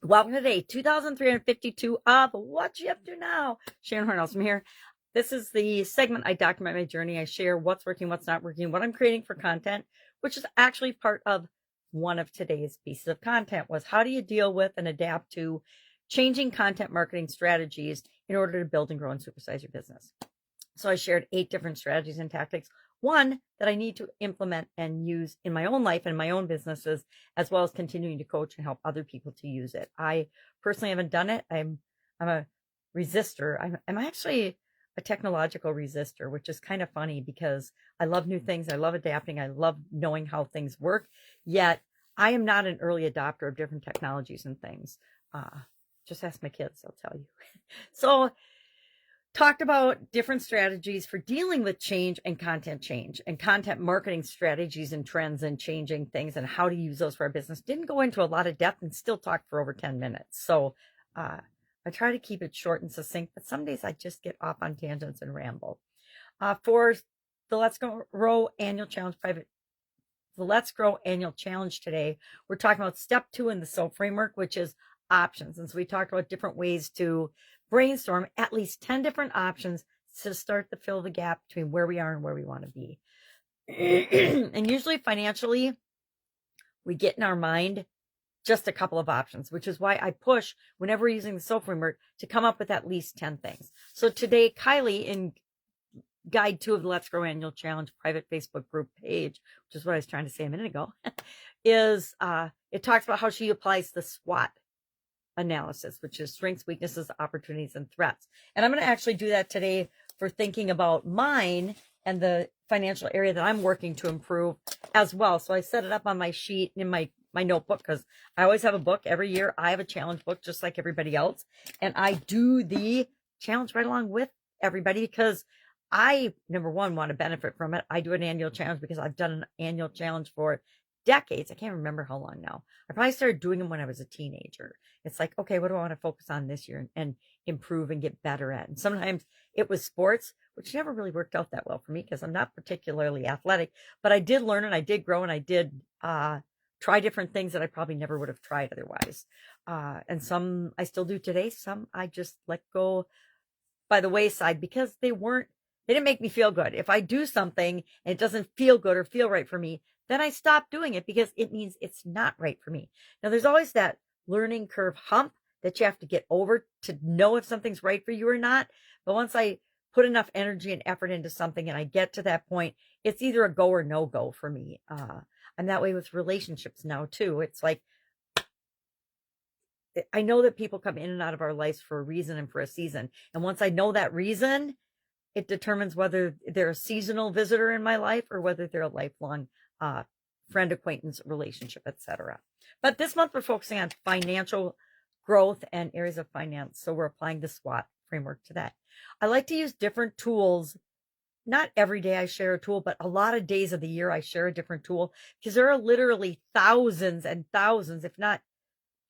Welcome to day 2352 of What You Up To Now. Sharon Horne-Ellstrom here. This is the segment I document my journey. I share what's working, what's not working, what I'm creating for content, which is actually part of one of today's pieces of content was how do you deal with and adapt to changing content marketing strategies in order to build and grow and supersize your business. So I shared 8 different strategies and tactics. One that I need to implement and use in my own life and my own businesses, as well as continuing to coach and help other people to use it. I personally haven't done it. I'm a resistor. I'm actually a technological resistor, which is kind of funny because I love new things. I love adapting. I love knowing how things work. Yet I am not an early adopter of different technologies and things. Just ask my kids, they'll tell you. So talked about different strategies for dealing with change and content marketing strategies and trends and changing things and how to use those for our business. Didn't go into a lot of depth and still talked for over 10 minutes. So I try to keep it short and succinct, but some days I just get off on tangents and ramble. For the Let's Grow annual challenge the Let's Grow annual challenge today, we're talking about step 2 in the SOAP framework, which is options. And so we talked about different ways to brainstorm at least 10 different options to start to fill the gap between where we are and where we want to be. And usually financially, we get in our mind just a couple of options, which is why I push whenever we're using the SOAP framework to come up with at least 10 things. So today, Kylie in guide 2 of the Let's Grow annual challenge private Facebook group page, which is what I was trying to say a minute ago, is it talks about how she applies the SWOT analysis, which is strengths, weaknesses, opportunities, and threats. And I'm going to actually do that today for thinking about mine and the financial area that I'm working to improve as well. So I set it up on my sheet in my notebook because I always have a book. Every year I have a challenge book just like everybody else. And I do the challenge right along with everybody because I, number one, want to benefit from it. I do an annual challenge because I've done an annual challenge for decades. I can't remember how long now. I probably started doing them when I was a teenager. It's like, okay, what do I want to focus on this year and improve and get better at? And sometimes it was sports, which never really worked out that well for me because I'm not particularly athletic, but I did learn and I did grow and I did try different things that I probably never would have tried otherwise. And some I still do today. Some I just let go by the wayside because they didn't make me feel good. If I do something and it doesn't feel good or feel right for me, then I stop doing it because it means it's not right for me. Now, there's always that learning curve hump that you have to get over to know if something's right for you or not. But once I put enough energy and effort into something and I get to that point, it's either a go or no go for me. I'm that way with relationships now too. It's like, I know that people come in and out of our lives for a reason and for a season. And once I know that reason, it determines whether they're a seasonal visitor in my life or whether they're a lifelong friend, acquaintance, relationship, etc. But this month we're focusing on financial growth and areas of finance. So we're applying the SWOT framework to that. I like to use different tools. Not every day I share a tool, but a lot of days of the year I share a different tool because there are literally thousands and thousands, if not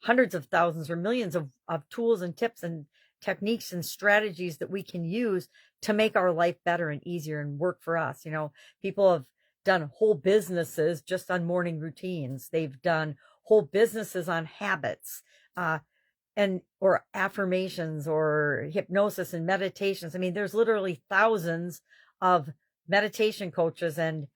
hundreds of thousands or millions of tools and tips and techniques and strategies that we can use to make our life better and easier and work for us. You know, people have done whole businesses just on morning routines. They've done whole businesses on habits, or affirmations or hypnosis and meditations. I mean, there's literally thousands of meditation coaches and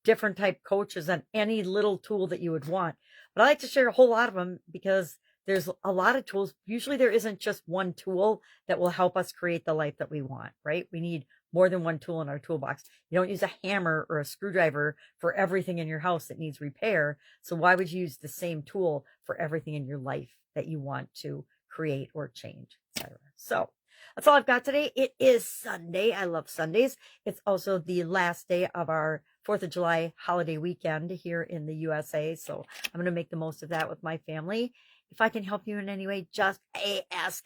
different type coaches on any little tool that you would want. But I like to share a whole lot of them because there's a lot of tools. Usually there isn't just one tool that will help us create the life that we want, right? We need more than one tool in our toolbox. You don't use a hammer or a screwdriver for everything in your house that needs repair. So why would you use the same tool for everything in your life that you want to create or change, etc.? So that's all I've got today. It is Sunday. I love Sundays. It's also the last day of our 4th of July holiday weekend here in the USA. So I'm going to make the most of that with my family. If I can help you in any way, just ask,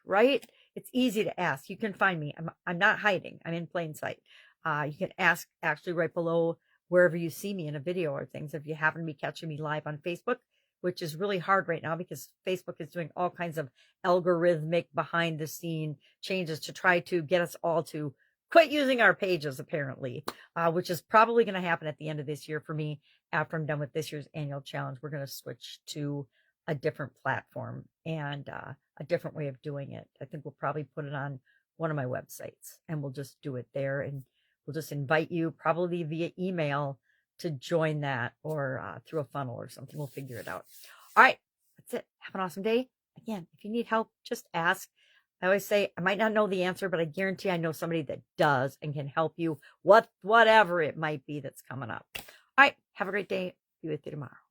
right? It's easy to ask. You can find me. I'm not hiding. I'm in plain sight. You can ask actually right below wherever you see me in a video or things. If you happen to be catching me live on Facebook, which is really hard right now because Facebook is doing all kinds of algorithmic behind the scene changes to try to get us all to quit using our pages, apparently, which is probably going to happen at the end of this year for me. After I'm done with this year's annual challenge, we're going to switch to a different platform and a different way of doing it. I think we'll probably put it on one of my websites and we'll just do it there. And we'll just invite you probably via email to join that or through a funnel or something. We'll figure it out. All right. That's it. Have an awesome day. Again, if you need help, just ask. I always say I might not know the answer, but I guarantee I know somebody that does and can help you whatever it might be that's coming up. All right. Have a great day. Be with you tomorrow.